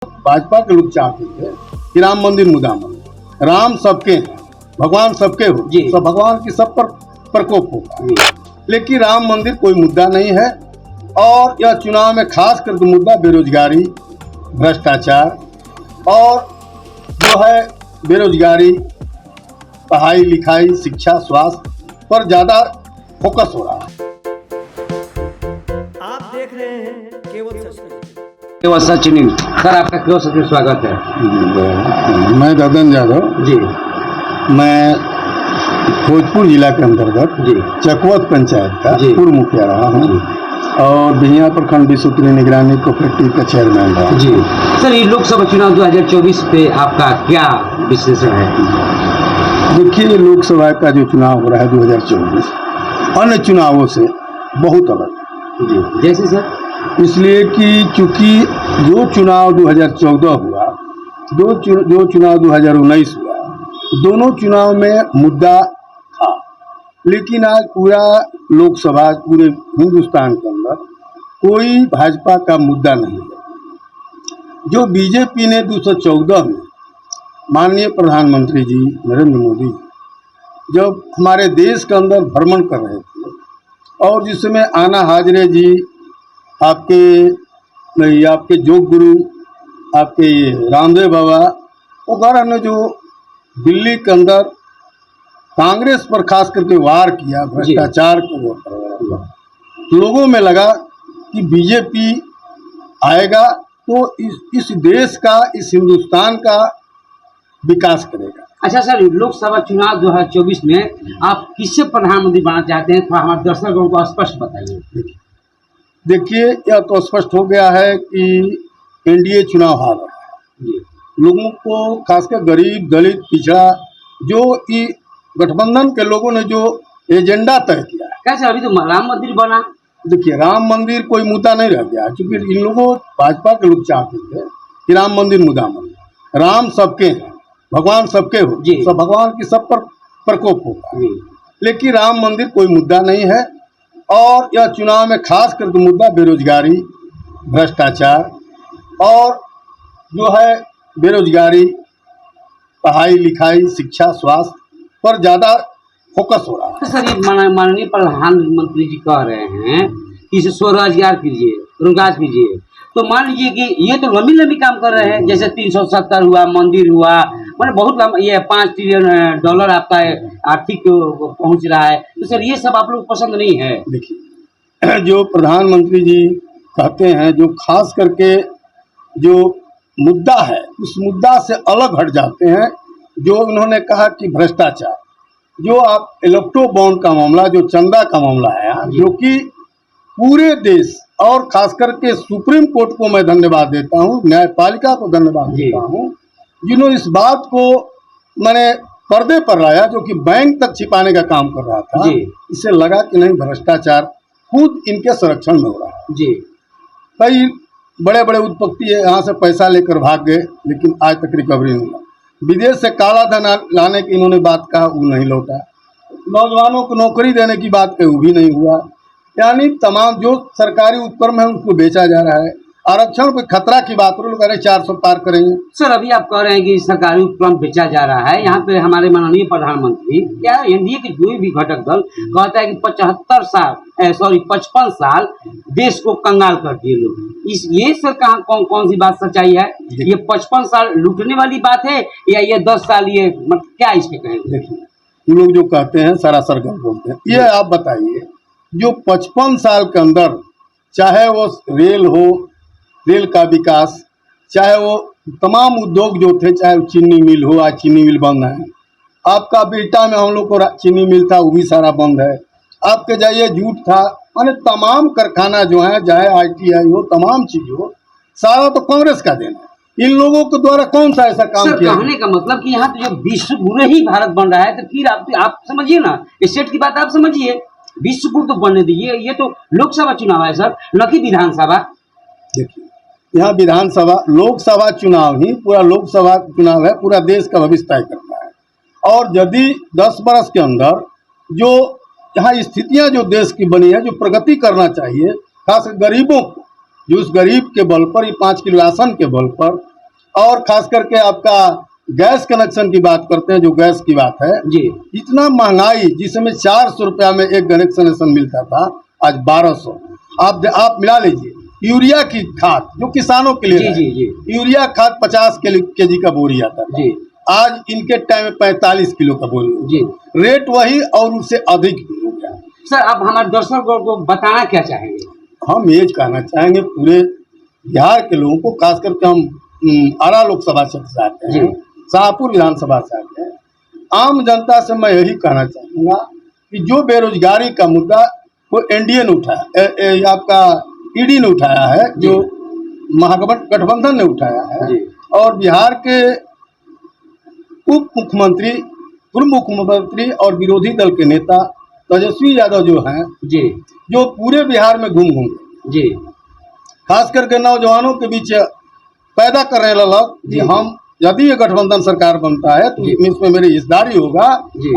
भाजपा के लोग चाहते थे कि राम मंदिर मुद्दा बने। राम सबके हैं, भगवान सबके हो, सब भगवान की सब पर प्रकोप होगा, लेकिन राम मंदिर कोई मुद्दा नहीं है। और यह चुनाव में खास करके मुद्दा बेरोजगारी, भ्रष्टाचार और जो है बेरोजगारी, पढ़ाई लिखाई, शिक्षा, स्वास्थ्य पर ज्यादा फोकस हो रहा है। आप देख रहे हैं केवल सच। केवल सच न्यूज। सर, आपका केवल सच में स्वागत है। मैं ददन यादव जी। मैं भोजपुर जिला के अंतर्गत जी चकवत पंचायत का जी पूर्व मुखिया रहा हूँ और बिहिया प्रखंड विश्व उत्तरी निगरानी कोऑपरेटिव का चेयरमैन रहा। जी सर, ये लोकसभा चुनाव 2024 पे आपका क्या विश्लेषण है? देखिए, लोकसभा का जो चुनाव हो रहा है 2024 अन्य चुनावों से बहुत अलग है। जी, जैसे सर? इसलिए कि चूंकि जो चुनाव 2014 हुआ, जो चुनाव 2019 हुआ, दोनों चुनाव में मुद्दा था, लेकिन आज पूरा लोकसभा, पूरे हिंदुस्तान के अंदर कोई भाजपा का मुद्दा नहीं है। जो बीजेपी ने 2014 में माननीय प्रधानमंत्री जी नरेंद्र मोदी जब हमारे देश के अंदर भ्रमण कर रहे थे और जिसमें आना हाजरे जी, आपके योग गुरु, आपके रामदेव बाबा वगैरह ने जो दिल्ली के अंदर कांग्रेस पर खास करके वार किया, भ्रष्टाचार को लोगों में लगा कि बीजेपी आएगा तो इस देश का, इस हिंदुस्तान का विकास करेगा। अच्छा सर, लोकसभा चुनाव 2024 में आप किससे प्रधानमंत्री बनना चाहते हैं? थोड़ा हमारे दर्शकों को स्पष्ट बताइए। देखिए, यह तो स्पष्ट हो गया है कि एनडीए चुनाव हार रहा है। लोगों को, खासकर गरीब, दलित, पिछड़ा, जो गठबंधन के लोगों ने जो एजेंडा तय किया है। कैसे अभी तो राम मंदिर बना? देखिए, राम मंदिर कोई मुद्दा नहीं रह गया, क्योंकि इन लोगों, भाजपा के लोग चाहते थे कि राम मंदिर मुद्दा बने। राम सबके हैं, भगवान सबके हो, सब भगवान की सब पर प्रकोप होगा, लेकिन राम मंदिर कोई मुद्दा नहीं है। और यह चुनाव में खास करके मुद्दा बेरोजगारी, भ्रष्टाचार और जो है बेरोजगारी, पढ़ाई लिखाई, शिक्षा, स्वास्थ्य पर ज्यादा फोकस हो रहा है। तो सर, ये माननीय प्रधानमंत्री जी कह रहे हैं कि इसे स्वरोजगार कीजिए, रोजगार कीजिए, तो मान लीजिए कि ये तो लंबी लंबी काम कर रहे हैं, जैसे 370 हुआ, मंदिर हुआ, मतलब बहुत लंबा, ये $5 ट्रिलियन आपका आर्थिक पहुंच रहा है। तो सर, ये सब आप लोग पसंद नहीं है? देखिए, जो प्रधानमंत्री जी कहते हैं, जो खास करके जो मुद्दा है, उस मुद्दा से अलग हट जाते हैं। जो उन्होंने कहा कि भ्रष्टाचार, जो आप इलेक्ट्रो बॉन्ड का मामला, जो चंदा का मामला है, जो कि पूरे देश और खास करके सुप्रीम कोर्ट को मैं धन्यवाद देता हूँ, न्यायपालिका को धन्यवाद देता हूँ, जिन्होंने इस बात को मैंने पर्दे पर लाया, जो कि बैंक तक छिपाने का काम कर रहा था। इससे लगा कि नहीं, भ्रष्टाचार खुद इनके संरक्षण में हो रहा है। कई बड़े बड़े उद्योगपति यहाँ से पैसा लेकर भाग गए, लेकिन आज तक रिकवरी नहीं हुआ। विदेश से काला धन लाने की इन्होंने बात कहा, वो नहीं लौटा। नौजवानों को नौकरी देने की बात कही, वो भी नहीं हुआ। यानी तमाम जो सरकारी उपक्रम है उसको बेचा जा रहा है। आरक्षण पे खतरा की बात, लोग कह रहे 400 पार करेंगे। सर, अभी आप कह रहे हैं कि सरकारी उपक्रम बेचा जा रहा है। यहाँ पे हमारे माननीय प्रधानमंत्री या एनडीए के कोई भी घटक दल कहता है कि 55 साल देश को कंगाल कर दिए लोग। ये सर कहाँ कौन सी बात सच्चाई है? ये 55 साल लूटने वाली बात है या ये 10 साल, ये मतलब क्या इस पे कहेंगे? देखिए, लोग जो कहते हैं सरासर गलत बोलते हैं। ये आप बताइए, जो 55 साल के अंदर, चाहे वो रेल हो, रेल का विकास, चाहे वो तमाम उद्योग जो थे, चाहे वो चीनी मिल हो, आज चीनी मिल बंद है। आपका बिल्टा में हम लोग को चीनी मिल था, वो भी सारा बंद है। आपके जाइए जूट था, माने तमाम कारखाना जो है, चाहे ITI हो, तमाम चीज हो, सारा तो कांग्रेस का देना है। इन लोगों के द्वारा कौन सा ऐसा काम किया? कहने का मतलब कि यहाँ तो जो विश्व गुरु ही भारत बन रहा है, तो फिर आप समझिए ना, स्टेट की बात आप समझिए, विश्व गुरु तो बनने दीजिए। ये तो लोकसभा चुनाव है सर, न कि विधानसभा। देखिए, यहाँ विधानसभा, लोकसभा चुनाव ही पूरा लोकसभा चुनाव है, पूरा देश का भविष्य तय करता है। और यदि 10 बरस के अंदर जो यहाँ स्थितियाँ जो देश की बनी है, जो प्रगति करना चाहिए, खास गरीबों को, जो उस गरीब के बल पर, ये 5 किलो राशन के बल पर और खास करके आपका गैस कनेक्शन की बात करते हैं, जो गैस की बात है, जी इतना महंगाई, जिस समय 400 रुपया में एक कनेक्शन मिलता था, आज 1200। आप मिला लीजिए। यूरिया की खाद जो किसानों के लिए जी है, जी जी यूरिया खाद 50 केजी का बोरी आता था, जी आज इनके टाइम में 45 किलो का बोरी हो जी। गया। रेट वही और उससे अधिक भी हो गया। सर, आप हमारे दर्शकों को बताना क्या चाहेंगे? हम ये कहना चाहेंगे पूरे बिहार के लोगों को, खास करके हम आरा लोकसभा क्षेत्र से आते हैं, शाहपुर विधानसभा से आते हैं, आम जनता से मैं यही कहना चाहूँगा कि जो बेरोजगारी का मुद्दा वो एनडीए ने उठाया, आपका ईडी ने उठाया है, जो महागठबंधन ने उठाया है, और बिहार के उप मुख्यमंत्री, पूर्व मुख्यमंत्री और विरोधी दल के नेता तेजस्वी यादव जो हैं, जी जो पूरे बिहार में घूम जी खास करके नौजवानों के बीच पैदा करने लगा कि हम, यदि ये गठबंधन सरकार बनता है तो इसमें मेरी हिस्सेदारी होगा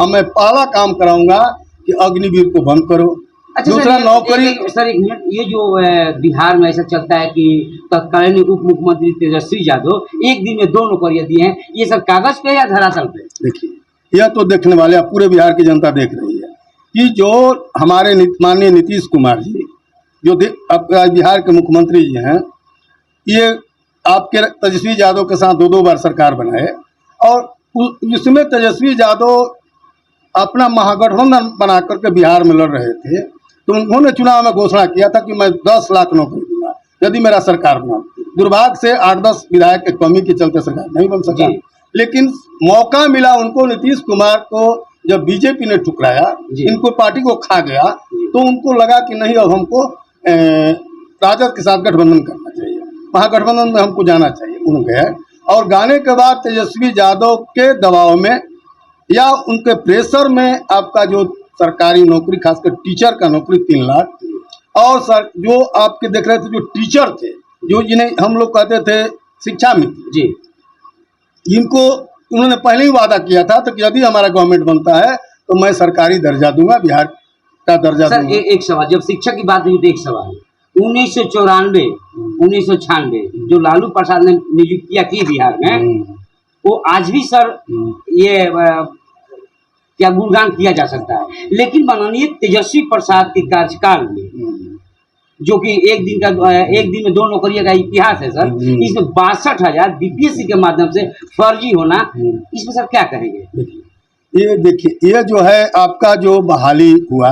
और मैं पहला काम कराऊंगा कि अग्निवीर को बंद करो। अच्छा दूसरा, नौकरी। सर एक मिनट, ये जो बिहार में ऐसा चलता है कि तत्कालीन उप मुख्यमंत्री तेजस्वी यादव एक दिन में 2 नौकरियां दी हैं, ये सर कागज पे या धरातल पे? देखिए, यह तो देखने वाले पूरे बिहार की जनता देख रही है कि जो हमारे माननीय नीतीश कुमार जी, जो बिहार के मुख्यमंत्री जी हैं, ये आपके तेजस्वी यादव के साथ 2 बार सरकार बनाए, और इसमें तेजस्वी यादव अपना महागठबंधन बना करके बिहार में लड़ रहे थे, तो उन्होंने चुनाव में घोषणा किया था कि मैं 10 लाख नौकरी दूंगा यदि मेरा सरकार बना। दुर्भाग्य से 8-10 विधायक के कमी के चलते सरकार नहीं बन सका, लेकिन मौका मिला उनको, नीतीश कुमार को जब बीजेपी ने ठुकराया, इनको पार्टी को खा गया, तो उनको लगा कि नहीं, अब हमको राजद के साथ गठबंधन करना चाहिए, महागठबंधन में हमको जाना चाहिए। उन्होंने गए, और गाने के बाद तेजस्वी यादव के दबाव में या उनके प्रेशर में आपका जो सरकारी नौकरी, खासकर टीचर का नौकरी 3 लाख, और सर जो आपके देख रहे थे जो टीचर थे, जो जिन्हें हम लोग कहते थे शिक्षा मित्र जी, इनको उन्होंने पहले ही वादा किया था, तो यदि हमारा गवर्नमेंट बनता है तो मैं सरकारी दर्जा दूंगा, बिहार का दर्जा दूंगा। एक सवाल, जब शिक्षक की बात हुई तो एक सवाल, 1994 1996 जो लालू प्रसाद ने नियुक्तियां की बिहार में, वो आज भी सर ये क्या गुणगान किया जा सकता है, लेकिन माननीय तेजस्वी प्रसाद के कार्यकाल में, जो कि एक दिन में 2 नौकरियों का इतिहास है सर, इसमें 62,000 बीपीएससी के माध्यम से फर्जी होना, इसमें सर क्या कहेंगे? ये देखिए, ये जो है आपका जो बहाली हुआ,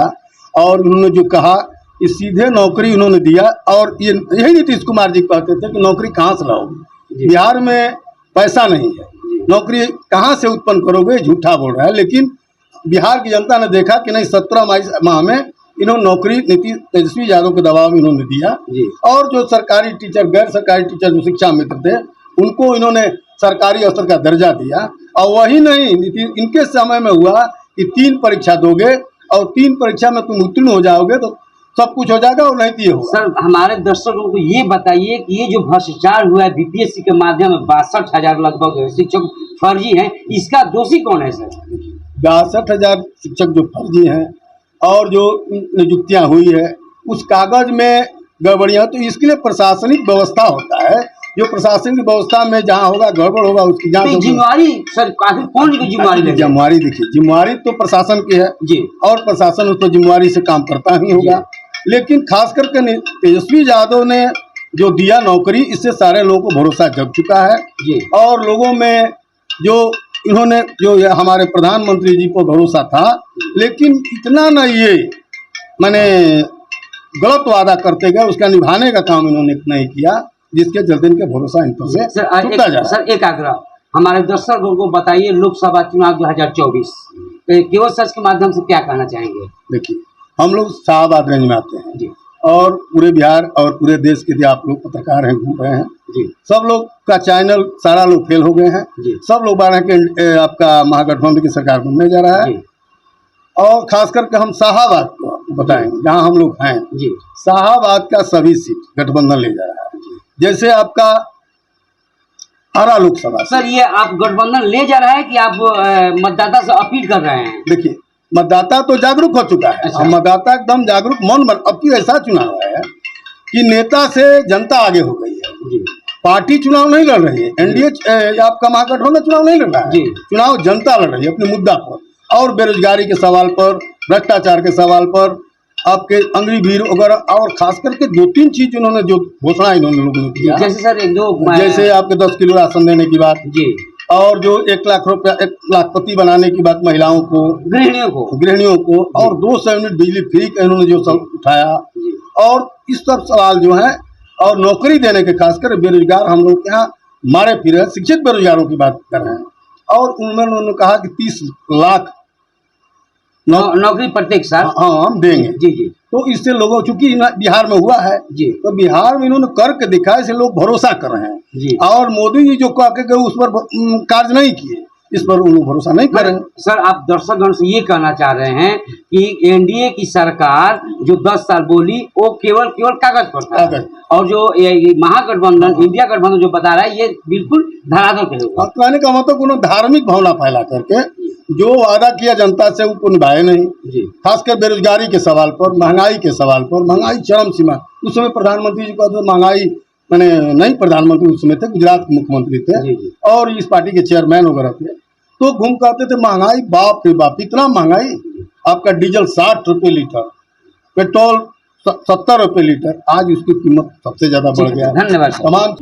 और उन्होंने जो कहा कि सीधे नौकरी उन्होंने दिया, और ये यही नीतीश कुमार जी कहते थे कि नौकरी कहाँ से लाओगे, बिहार में पैसा नहीं है, नौकरी कहाँ से उत्पन्न करोगे, झूठा बोल रहा है। लेकिन बिहार की जनता ने देखा कि नहीं, 17 माह में इन्होंने नौकरी नीतीश तेजस्वी यादव के दबाव में इन्होंने दिया, और जो सरकारी टीचर, गैर सरकारी टीचर जो शिक्षा मित्र थे, उनको इन्होंने सरकारी स्तर का दर्जा दिया। और वही नहीं, इनके समय में हुआ कि 3 परीक्षा दोगे और 3 परीक्षा में तुम उत्तीर्ण हो जाओगे तो सब कुछ हो जाएगा, और नहीं तो ये होगा। सर, हमारे दर्शकों को ये बताइए कि ये जो भ्रष्टाचार हुआ है बीपीएससी के माध्यम में, 62,000 लगभग शिक्षक फर्जी हैं, इसका दोषी कौन है सर? 62,000 शिक्षक जो फर्जी हैं, और जो नियुक्तियां हुई है उस कागज में गड़बड़ियां, तो इसके लिए प्रशासनिक व्यवस्था होता है, जो प्रशासनिक व्यवस्था में जहां होगा गड़बड़ होगा उसकी जांच होगी। जिम्मेवारी सर आखिर कौन की जिम्मेवारी लेगा? जिम्मेवारी देखिए, जिम्मेवारी तो प्रशासन की है जी, और प्रशासन उस पर जिम्मेवारी से काम करता ही होगा। लेकिन खास करके तेजस्वी यादव ने जो दिया नौकरी, इससे सारे लोगों को भरोसा जग चुका है जी, और लोगों में जो इन्होंने जो हमारे प्रधानमंत्री जी को भरोसा था, लेकिन इतना न ये मैंने गलत वादा करते गए, उसका निभाने का काम इन्होंने नहीं किया, जिसके चलते इनके भरोसा इन पर से टूटता जा रहा है। सर एक आग्रह हमारे दर्शकों को बताइए, लोकसभा चुनाव 2024 केवल सच के माध्यम से क्या कहना चाहेंगे? देखिए, हम लोग शाहबाद रेंज में आते हैं जी, और पूरे बिहार और पूरे देश के लिए आप लोग पत्रकार हैं, घूम रहे हैं जी, सब लोग का चैनल सारा लोग फेल हो गए हैं जी, सब लोग बारह के आपका महागठबंधन की सरकार बनने जा रहा है। और खास करके हम शाहाबाद को बताएंगे, जहां हम लोग हैं जी, शाहाबाद का सभी सीट गठबंधन ले जा रहा है। जैसे आपका आरा लोकसभा, सर ये आप गठबंधन ले जा रहा है कि आप मतदाता से अपील कर रहे हैं? देखिए, मतदाता तो जागरूक हो चुका है। अच्छा। मतदाता एकदम जागरूक अब की ऐसा चुनाव है कि नेता से जनता आगे हो गई है जी, पार्टी चुनाव नहीं लड़ रही है, एनडीए आपका महागठबंधन चुनाव नहीं लड़ रहा है, जी। चुनाव जनता लड़ रही है अपने मुद्दा पर और बेरोजगारी के सवाल पर, भ्रष्टाचार के सवाल पर, आपके अंगरी भीड़ वगैरह, और खास करके 2-3 चीज उन्होंने जो घोषणा इन्होंने लोगों ने किया, जैसे सर एक दो जैसे आपके 10 किलो राशन देने की बात, जी और जो 1 लाख रुपया 1 लाखपति बनाने की बात महिलाओं को, गृहिणियों को, और 200 यूनिट बिजली फ्री का इन्होंने जो सब उठाया, जी और इस सब सवाल जो है, और नौकरी देने के खासकर बेरोजगार हम लोग यहाँ मारे फिरे शिक्षित बेरोजगारों की बात कर रहे हैं, और उन्होंने कहा कि 30 लाख नौकरी प्रत्येक साल हाँ हम देंगे। जी जी तो इससे लोगों, चूंकि बिहार में हुआ है, जी तो बिहार में इन्होंने करके दिखाया, इससे लोग भरोसा कर रहे हैं, जी और मोदी जी जो कह के गए उस पर कार्य नहीं किए, इस पर उन लोग भरोसा नहीं कर रहे हैं। सर आप दर्शकगण से ये कहना चाह रहे हैं कि एनडीए की सरकार जो 10 साल बोली वो केवल कागज पर था, कागज। और जो ये महागठबंधन इंडिया गठबंधन जो बता रहा है ये बिल्कुल धरातल पे होगा। कहने का मतलब उन्होंने धार्मिक भावना फैला करके जो वादा किया जनता से वो निभाए नहीं, जी खासकर बेरोजगारी के सवाल पर, महंगाई के सवाल पर, महंगाई चरम सीमा। उस समय प्रधानमंत्री जी का तो महंगाई मैंने नहीं, प्रधानमंत्री उस समय थे, गुजरात के मुख्यमंत्री थे, जी जी और इस पार्टी के चेयरमैन वगैरह थे, तो घूम करते थे महंगाई, बाप रे बाप इतना महंगाई, आपका डीजल 60 रुपये लीटर, पेट्रोल 70 रुपये लीटर, आज उसकी कीमत सबसे ज्यादा बढ़ गया। धन्यवाद सर। तमाम